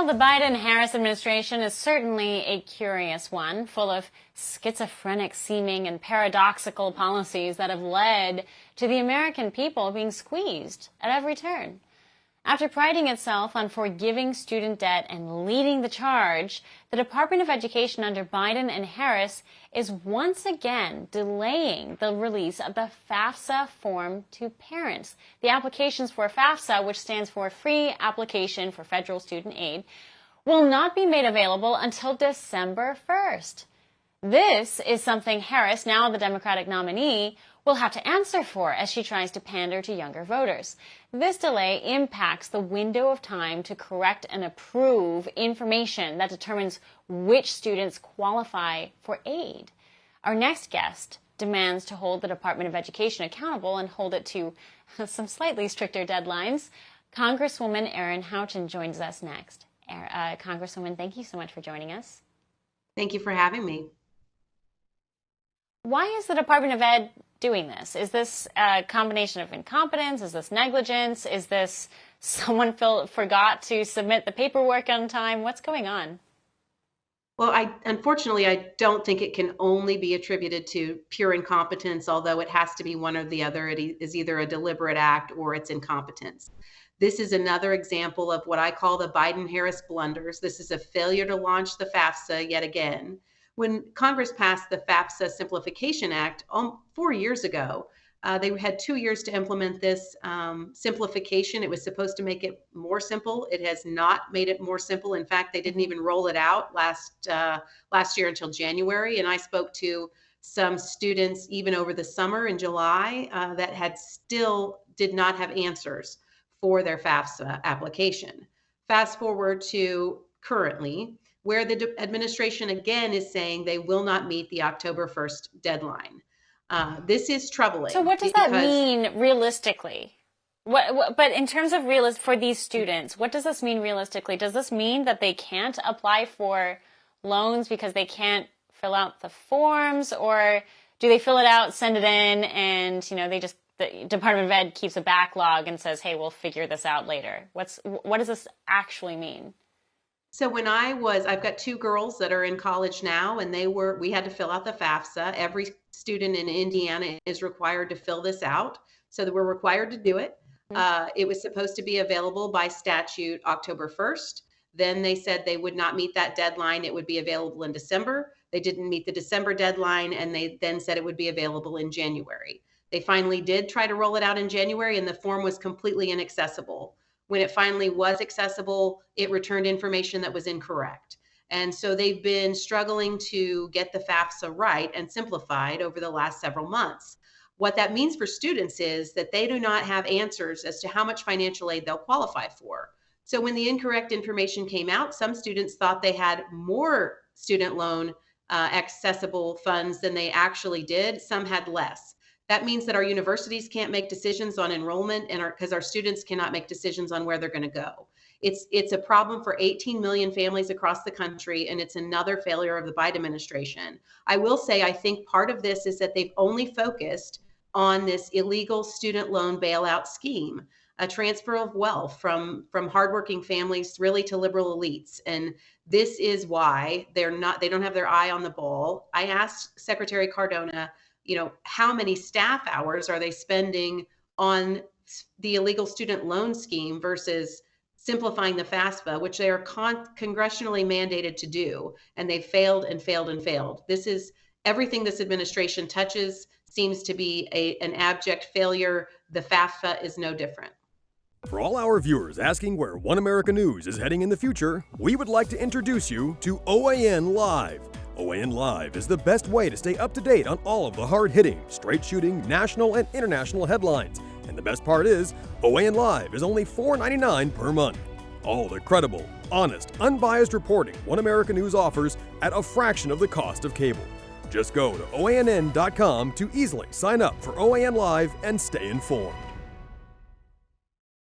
Well, the Biden-Harris administration is certainly a curious one, full of schizophrenic-seeming and paradoxical policies that have led to the American people being squeezed at every turn. After priding itself on forgiving student debt and leading the charge, the Department of Education under Biden and Harris is once again delaying the release of the FAFSA form to parents. The applications for FAFSA, which stands for Free Application for Federal Student Aid, will not be made available until December 1st. This is something Harris, now the Democratic nominee, will have to answer for as she tries to pander to younger voters. This delay impacts the window of time to correct and approve information that determines which students qualify for aid. Our next guest demands to hold the Department of Education accountable and hold it to some slightly stricter deadlines. Congresswoman Erin Houchin joins us next. Congresswoman, thank you so much for joining us. Thank you for having me. Why is the Department of Ed doing this? Is this a combination of incompetence? Is this negligence? Is this someone forgot to submit the paperwork on time? What's going on? Well, unfortunately, I don't think it can only be attributed to pure incompetence, although it has to be one or the other. It is either a deliberate act or it's incompetence. This is another example of what I call the Biden-Harris blunders. This is a failure to launch the FAFSA yet again. When Congress passed the FAFSA Simplification Act 4 years ago, they had 2 years to implement this simplification. It was supposed to make it more simple. It has not made it more simple. In fact, they didn't even roll it out last year until January. And I spoke to some students even over the summer in July that still did not have answers for their FAFSA application. Fast forward to currently, where the administration again is saying they will not meet the October 1st deadline. This is troubling. So what does that mean realistically? But in terms of for these students, what does this mean realistically? Does this mean that they can't apply for loans because they can't fill out the forms, or do they fill it out, send it in, and the Department of Ed keeps a backlog and says, "Hey, we'll figure this out later"? What does this actually mean? So when I've got 2 girls that are in college now, and we had to fill out the FAFSA. Every student in Indiana is required to fill this out, so that we're required to do it. It was supposed to be available by statute October 1st. Then they said they would not meet that deadline. It would be available in December. They didn't meet the December deadline, and they then said it would be available in January. They finally did try to roll it out in January, and the form was completely inaccessible. When it finally was accessible, it returned information that was incorrect. And so they've been struggling to get the FAFSA right and simplified over the last several months. What that means for students is that they do not have answers as to how much financial aid they'll qualify for. So when the incorrect information came out, some students thought they had more student loan accessible funds than they actually did. Some had less. That means that our universities can't make decisions on enrollment, and because our students cannot make decisions on where they're going to go. It's a problem for 18 million families across the country, and it's another failure of the Biden administration. I will say I think part of this is that they've only focused on this illegal student loan bailout scheme, a transfer of wealth from hardworking families really to liberal elites. And this is why they don't have their eye on the ball. I asked Secretary Cardona, how many staff hours are they spending on the illegal student loan scheme versus simplifying the FAFSA, which they are congressionally mandated to do, and they've failed and failed and failed. This is everything this administration touches seems to be an abject failure. The FAFSA is no different. For all our viewers asking where One America News is heading in the future, we would like to introduce you to OAN Live. OAN Live is the best way to stay up to date on all of the hard-hitting, straight-shooting, national and international headlines. And the best part is, OAN Live is only $4.99 per month. All the credible, honest, unbiased reporting One America News offers at a fraction of the cost of cable. Just go to OANN.com to easily sign up for OAN Live and stay informed.